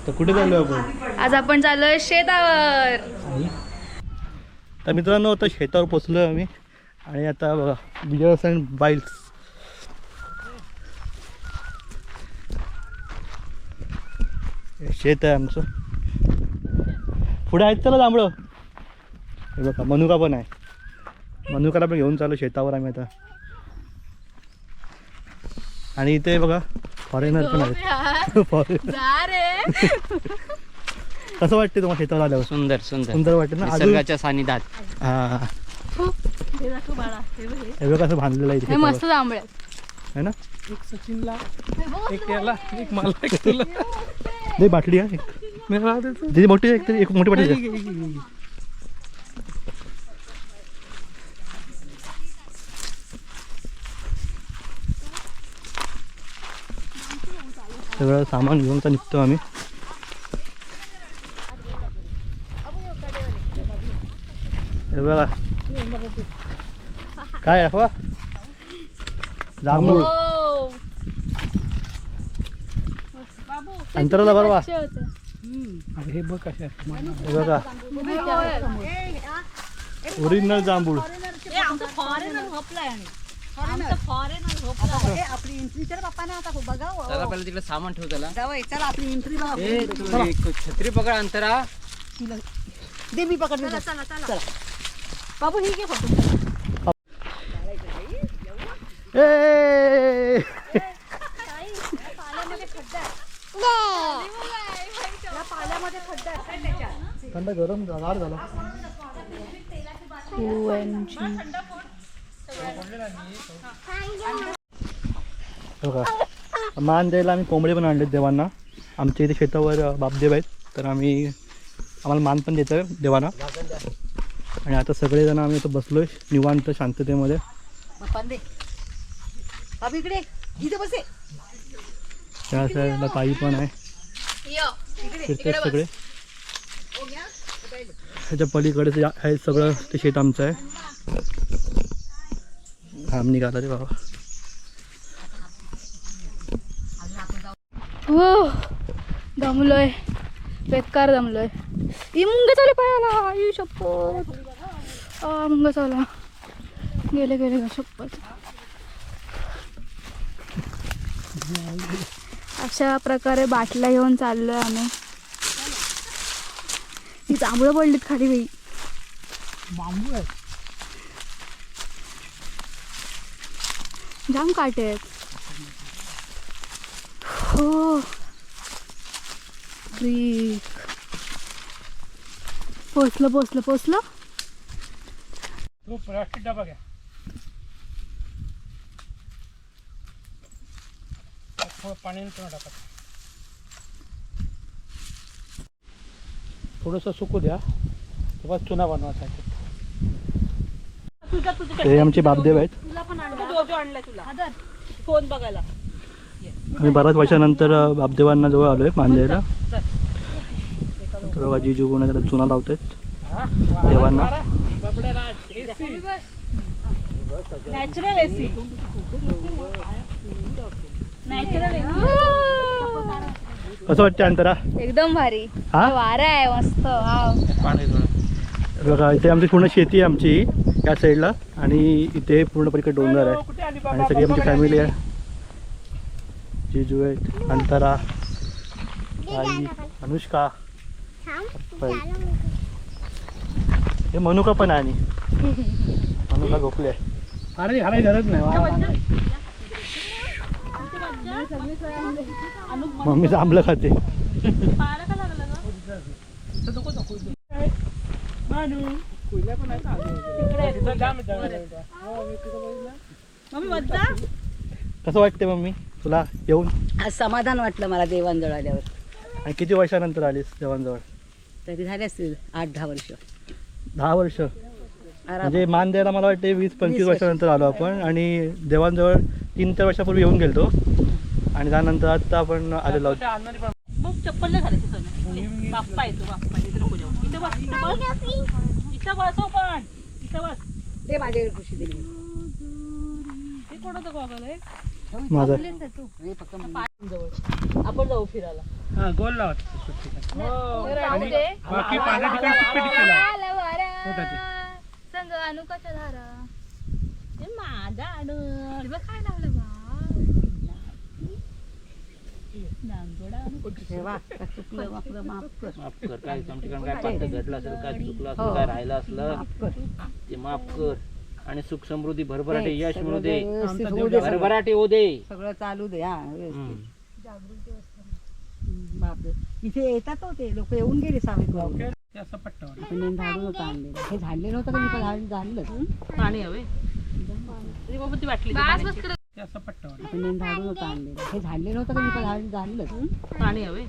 तर कुठे चाललोय आपण? आज आपण चाललोय शेतावर. तर मित्रांनो आता शेतावर पोचलोय आम्ही आणि आता बघा बियर्स अँड बाईल्स. शेत आहे आमचं. पुढे आहेत चला जांभळं. हे बघा मनुका पण आहे. मनुकाला पण घेऊन चालू शेतावर आम्ही आता. आणि इथे बघा फॉरेनर पण आहेत. कसं वाटते तुम्हाला शेतावर आल्यावर? सुंदर सुंदर सुंदर वाटते ना? निसर्गाच्या सानिध्यात. हा हे बघा कसं बांधलेलं आहे इथे. मस्त जांभळे है ना? एक सचिनला, एक याला, एक मला, एक तुला. दे बाटली आहे एक. दे मोठी एक मोठी बाटली द्या. सगळं सामान घेऊन निघतो आम्ही. हे बघा काय आहे जांभूळ. अंतराला बरोबर. हे बघ कशा हे बघा ओरिजिनल जांभूळ. आपली एंट्री चल बाप्पा ना आता बघा. चला पहिला तिकडे सामान ठेव त्याला. चला आपली एंट्री छत्री पकड अंतरा. दे मी पकडते. चला बाबू ही घे फोटो. ए पाण्यामध्ये खड्डा आहे. थंड गरम गार झाला. बघा मान द्यायला आम्ही कोंबडे पण आणलेत देवांना. आमच्या इथे शेतावर बापदेव आहेत तर आम्हाला मान पण देतं देवांना. आणि आता सगळेजण आम्ही इथं बसलोय निवांत शांततेमध्ये. बाबू इकडे इथे बसे. त्या साईडला ताई पण आहे. फिरतात सगळे. ह्याच्या पलीकडे आहे सगळं ते शेत आमचं आहे. घाम निघाला रे बाबा. हो दमलोय बेकार दमलोय. ही मुंग चालू पायाला. आई शपथ मुंग चालला. गेले गेले शपथ. अशा प्रकारे बाटल्या घेऊन चाललोय आम्ही. ती जांभळं पडलीत खाली बाई. बांबू आहे. जाम काटे आहेत. हो पोचलं. तो प्लास्टिक डबा घ्या. पाणी टाका. थोडंसं सुकू द्या. तेव्हा चुना बनवायचा. हे आमचे बापदेव आहेत. फोन बघायला आम्ही बऱ्याच वर्षानंतर बापदेवांना जवळ आलोय मान द्यायला. तर जिजू कोणा त्याला चुना लावतात देवांना. Natural AC. कसं वाटतं अंतरा? एकदम भारी. हा वारा आहे मस्त. बघा इथे आमची पूर्ण शेती आहे आमची या साईडला. आणि इथे पूर्ण पलीकडे डोंगर आहे. आणि सगळी आमची फॅमिली आहे. जिजू आहेत, अंतरा, आई, अनुष्का, हे मनुका पण आहे. आणि मनुका झोपले आहे. अरे घालायची गरज नाही. मम्मी जांभळं खाते. कसं वाटते मम्मी तुला येऊन? आज समाधान वाटलं मला देवांजवळ आल्यावर. आणि किती वर्षानंतर आलीस देवांजवळ? तरी झाले असतील 8-10 वर्ष. 10 वर्ष म्हणजे मान द्यायला मला वाटते 20-25 वर्षानंतर आलो आपण. आणि देवांजवळ 3-4 वर्षापूर्वी येऊन गेलतो. आणि त्यानंतर आता आपण आलेलो आहोत. मग चप्पल नाही घालायची. बाप्पा येतो. बाप्पा इथे नको जाऊ. इथे बस. इथं बसव पण. इथं बस. ते माझ्याकडे खुशी दिली. ते कोणाचं गॉगल आहे? माझा आपण जाऊ फिरायला. हा गोल लावत आणि बाकी पांढऱ्या ठिकाणी टिकटे टिकटे लावा. होतं ते. संग अनुकाच्या धारा ते माझा आणू काय लावलं बा माफ कर माफ कर. काय तुमच्याकडे काय पात्र घडलं असेल, काय चुकलं असेल, काय राहिलं असलं ते माफ कर. आणि सुख समृद्धी भरभराटे यश मिळू दे, भरभराटे होऊ दे. सगळं चालू दे. हा हम्म. बापरे इथे येतात होते लोक, येऊन गेले सावली ते असं पट्टावर आपण झाडू नव्हतं आणलेलं. हे झाडले नव्हतं का मी झाडलं पाणी हवे ती वाटली ते असं पट्टावर आपण झाडू नव्हतं आणलेलं. हे झाडले नव्हतं का मी झाडलं पाणी हवे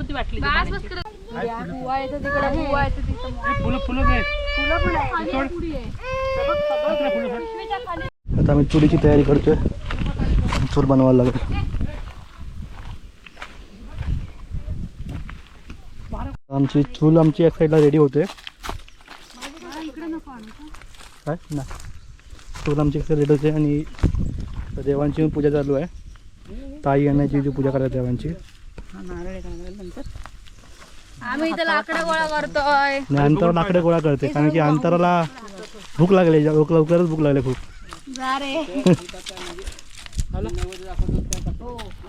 ती वाटली बुवा येतं तिकडे बुवा येतं तिथं फुलं फुलं दे. आता आम्ही चुलीची तयारी करतोय, चूल बनवायला लागेल. आमची चूल आमची एक साईडला रेडी होते. काय ना चूल आमची एक साईड रेडी होते आणि देवांची पूजा चालू आहे. ताई येण्याची जी पूजा करायची देवांची. आम्ही इथं लाकडं गोळा करतोय. आणि अंतरावर लाकडे गोळा करते कारण की अंतराला भूक लागली, लवकरच भूक लागली खूप. जा रे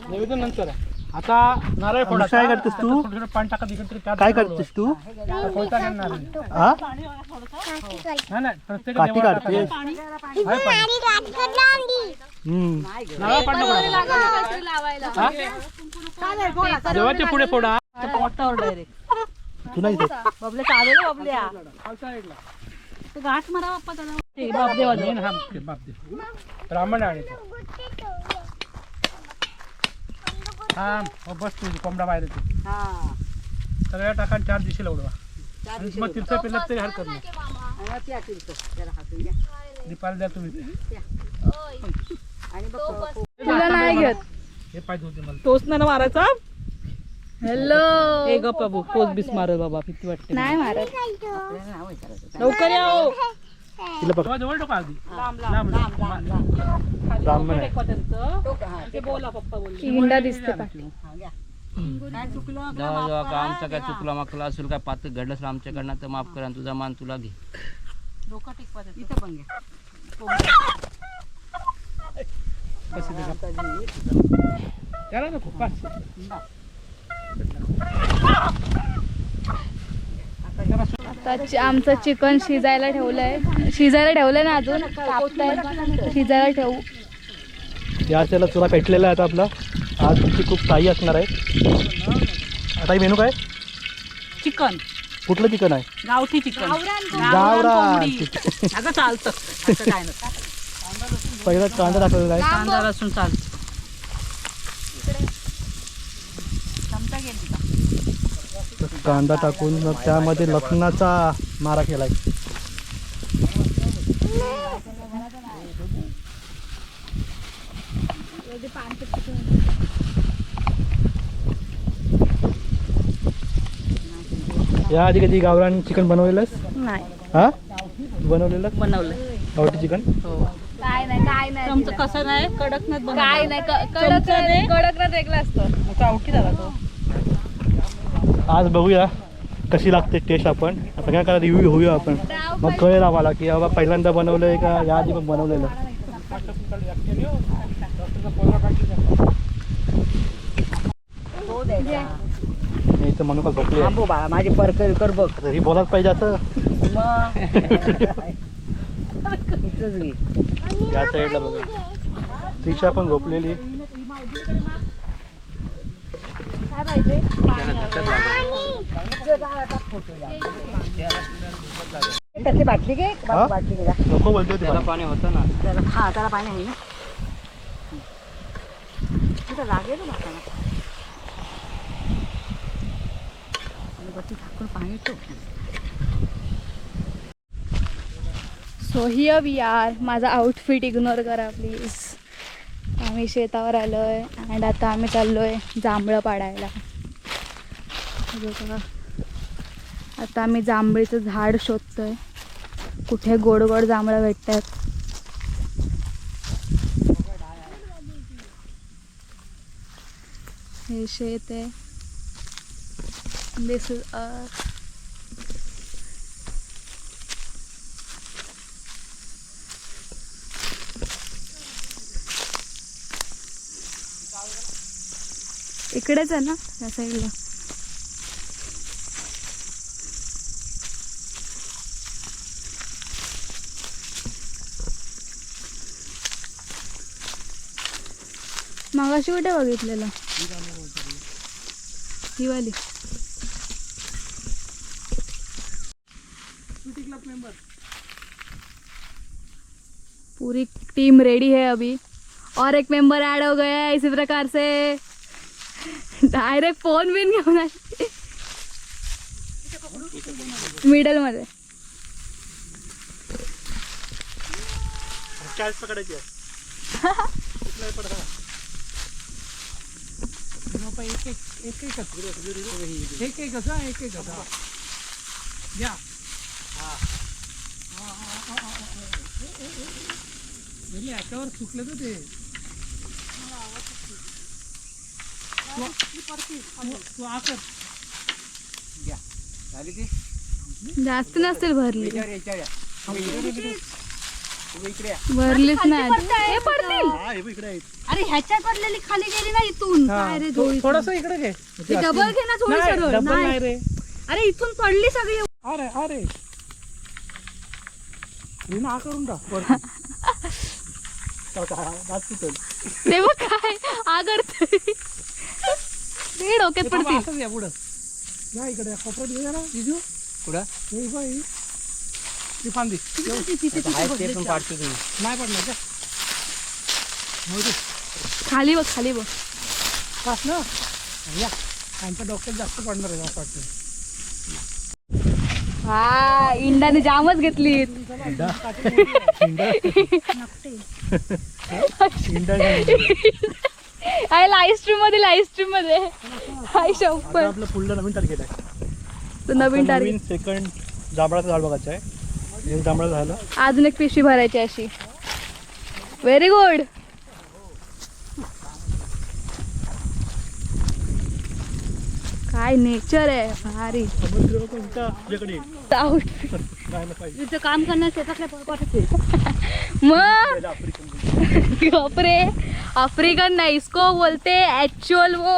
नैवेद्य नंतर आहे. आता नारळ फोडा. काय करतेस तू? थोडं थोडं पाणी टाका तिकडे. काय करतेस तू? फोडता का नारळ? हा नाही नाही, प्रत्येक काठी देवाला काढते. टाकायचं. आहे पाणी. हम्म. नारळ पाणी फोडा. लावायला हा? देवाच्या पुढे फोडा. तू नाही देत. बबले चालेल बबल्या खालच्या साईडला. गाठ मारा बाप्पा त्याला. मेन हा मुख्य बाप दे. ब्राह्मण आहे तो. हा बस तुझी कोंबडा बाहेर येते. हा सगळ्या टाका 4 दिशेला उडवा. आणि मग तीर्थ पेलं तरी हरकत नाही. दीपाला द्या तुम्ही. आणि बघ तुला नाही घेत. हे पाहिजे होते मला. टोच नाही मारायचा. हॅलो हे गप्प बाबू पोच बीस मारत बाबा किती वाटते. नाही मारत. लवकर या हो. तिला बघ. जवळ जवळ टाका आधी. लांब लांब लांब लांब लांब ब्राह्मण आहे. ते बोला पप्पा बोल. इंडा दिसते पाठी. काय चुकलं जेव्हा जेव्हा का आमचं काय चुकलं माकलं असेल, काय पात्र घडलं असेल आमच्याकडनं तर माफ करा. आणि तुझा मान तुला घे. डोकं टिकवा इथं पण घ्या. त्याला नको पाच. आता आमचं चिकन शिजायला ठेवलंय ना, अजून कापताय. शिजायला ठेवू. या त्याला चुला पेटलेला आहे आता आपला. आज तुमची खूप ताई असणार आहे. आता ही मेनू काय? चिकन कुठलं चिकन आहे? गावठी चिकन. गावरान चिकन. अगं चालतं असं काय नसतं. पहिला कांदा टाकलेला आहे. कांदा लसूण चालतं. चमचा घेईन तिथं. तर कांदा टाकून मग त्यामध्ये लसणाचा मारा केलाय. या आधी कधी गावरान चिकन बनवलेलंस? नाही हा बनवलेलं बनवलं गावठी चिकन. काय नाही चमचा कसं नाही कडक नाही काय नाही कडक वेगळं असतं. आवटी झाला तो. आज बघूया कशी लागते टेस्ट. आपण सगळ्या का रिव्ह्यू होऊया आपण, मग कळेल आम्हाला की बाबा पहिल्यांदा बनवलंय का या आधी पण बनवलेलं. मी इथं म्हणू का झोपले. थांबू बाळा माझी परकर कर बघ. तरी बोलाच पाहिजे असं. या साईडला बघा त्रिशा पण झोपलेली. काय पाहिजे? त्याची बाटली घे. हा? बाटली घे. नको बोलते होती त्याला मला. पाणी होतं ना. हा त्याला पाणी आहे ना. तिथं लागेल ना हाताला. आणि बघ ती झाकून पाणी येतो. So here we are. माझा आउटफिट इग्नोर करा प्लीज. आम्ही शेतावर आलोय अँड आता आम्ही चाललोय जांभळं पाडायला. बघा आता आम्ही जांभळीचं झाड शोधतोय, कुठे गोड गोड जांभळं भेटतात. हे शेत आहे. दिस इज इकडेच आहे ना या साईडला. मागाशी कुठे बघितलेलं ही वाली. पूरी टीम रेडी है अभी और एक मेंबर ऐड हो गया है इसी प्रकार से. डायरेक्ट फोन बिन घेऊन आले मिडल मध्ये. कॅच पकडायची आहे. घ्या. याच्यावर चुकलं तर ते तू आकर घ्या झाली ती जास्त नसतील भरली. इकडे भरलीच नाही. हे पडतील. हा हे बघ इकडे आहेत. अरे ह्याच्यात पडलेली खाली गेली ना इथून. काय रे जोडी. थोडस इकडे घे. डबल घे ना थोडी नाही, सरळ. डबल नाही नाही. रे. अरे इथून पडली सगळी. अरे अरे विना करून टाक वरती. ते बघ काय आगरते. ते डोक्यात पडतील. असंच या पुढं या इकडे कोपऱ्यात घेऊया ना जिजू. पुढं हे बाई ती फांदी ते पण पाडतो तुम्ही. नाही पडणार का खाली बघ खाली बघ. पास ना या आमच्या डोक्यात जास्त पडणार आहे असं वाटतं. हा इंडाने जामच घेतली. लाईव्ह स्ट्रीम मध्ये हाय शॉपर. आपलं पुढलं नवीन टार्गेट आहे. तो नवीन आता टार्गेट. सेकंड जांभळाचं झाड बघायचं आहे. एक जांभळं झालं. अजून एक पिशवी भरायची अशी. Very good. काय नेचर आहे भारी. समुद्र कोणता तुझ्याकडे आउट राहायला पाहिजे. तिथं काम करणार मग बापरे. अफ्रीकन नहीं इसको बोलते एक्चुअल वो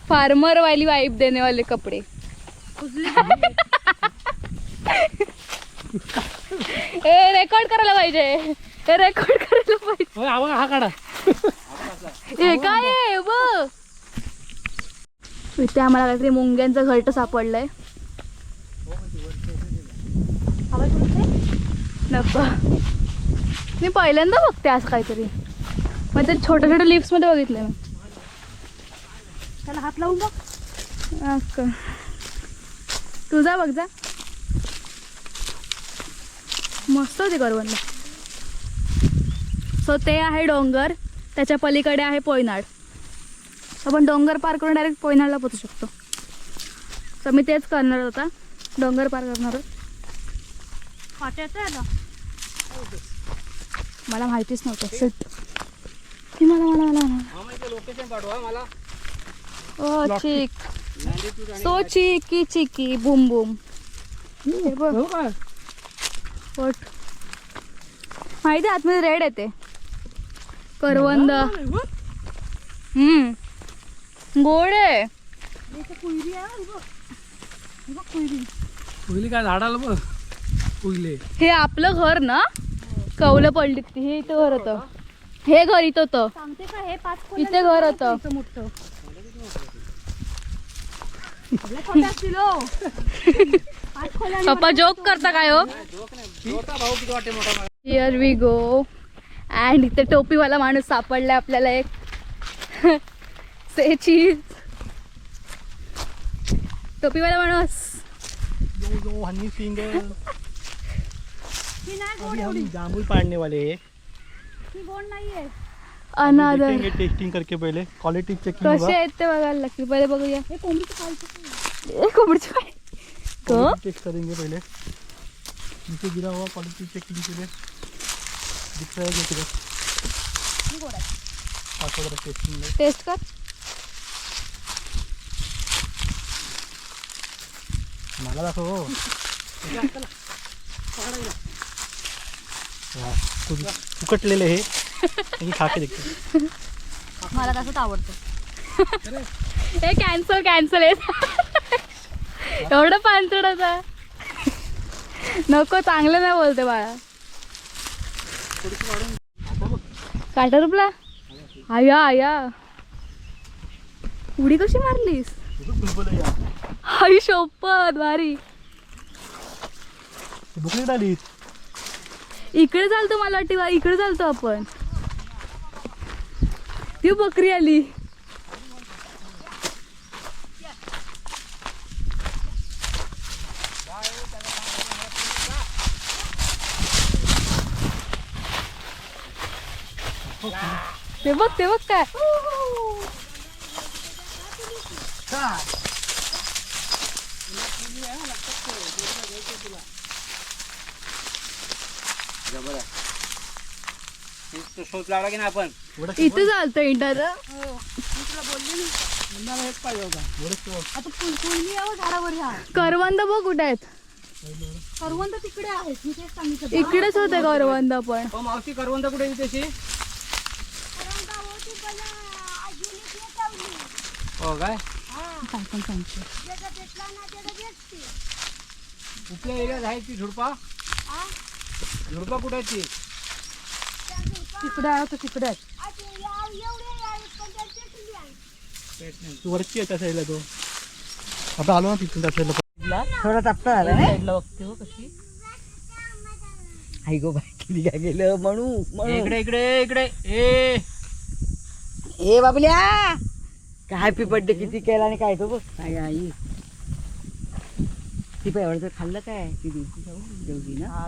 फार्मर वाली वाइब देने वाले कपड़े. रेकॉर्ड करायला पाहिजे. रेकॉर्ड करायला पाहिजे. हा काढा. हे काय आहे बघ. इथे आम्हाला काहीतरी मुंग्यांचं घरटं सापडलंय. नको मी पहिल्यांदा बघते असं काहीतरी. मग ते छोट्या छोट्या लिफ्ट मध्ये बघितलंय मी. त्याला हात लावून बघ. तुझा बघ जा. मस्त होती करवंद. सो ते आहे डोंगर. त्याच्या पलीकडे आहे पोयनाड. आपण डोंगर पार करून डायरेक्ट पोयनाडला पोचू शकतो. तर मी तेच करणार होता. डोंगर पार करणार. मला माहितीच नव्हतं. शिट. मला लोकेशन पाठवा मला. ओ चिक. सो चिकी चिकी बूम बूम. हे बघ. पोट. माहिती आतमध्ये रेड येते. करवंद. गोड आहे. पहिली काय झाडाला बघ पहिले. हे आपलं घर ना. कौलं पडली ती. हे इथं घर होतं. हे घर इथं होतं. इथे घर होतं. पप्पा जोक करता काय हो. Here we go. अँड इथे टोपीवाला माणूस सापडलाय आपल्याला एक. से चीज. टोपीवाला माणूस. जो हनी सिंग हम जामुन पाड़ने वाले हैं. अनादर. देखेंगे टेस्टिंग करके पहले क्वालिटी चेकिंग कसे होगा. आहेत ते बघायला लागतील. पहिले बघूया. कोंबडीचं पाय. टेस्ट करेंगे पहले. नीचे गिरा हुआ क्वालिटी चेकिंग के लिए दिख रहा है जो किधर टेस्टिंग में. टेस्ट कर. मला दाखव हो. वा, फुकटलेले हे आणि खाके देखते. मला तसंच आवडतं. हे कॅन्सल एवढं पानसडाचा नको, चांगलं नाही बोलते बाळा. काटा रुपला आया उडी कशी मारलीस? आई शपथ भारी. बुकली आली. इकडे चालतो, मला वाटते इकडे चालतो आपण. ती बकरी आली. ते बघ काय. शोध लावला की ना आपण. इथे चालतो इंटर. करवंद बघ कुठे आहेत. करवंद तिकडे आहेत, मी तेच सांगितलं. इकडेच होते करवंद पण. मावशी करवंद कुठे आहे त्याची? हो काय? कुठल्या एरियात आहे ती झुडपा? झुडपा कुठे आहे ती? तिकडे आहे, तिकडे आहेत. तू वरची आहे त्या साईडला. तो आपण आलो ना तिथून त्या साईडला. थोडा तापता आला ना. बघते हो कशी. आई गो बाई किती काय गेलं म्हणू. इकडे इकडे इकडे. ए बाबल्या, काय हॅपी बर्थडे किती केला आणि काय तो बघ. आई ती पण एवढं खाल्लं काय ती दिवशी जेवली ना.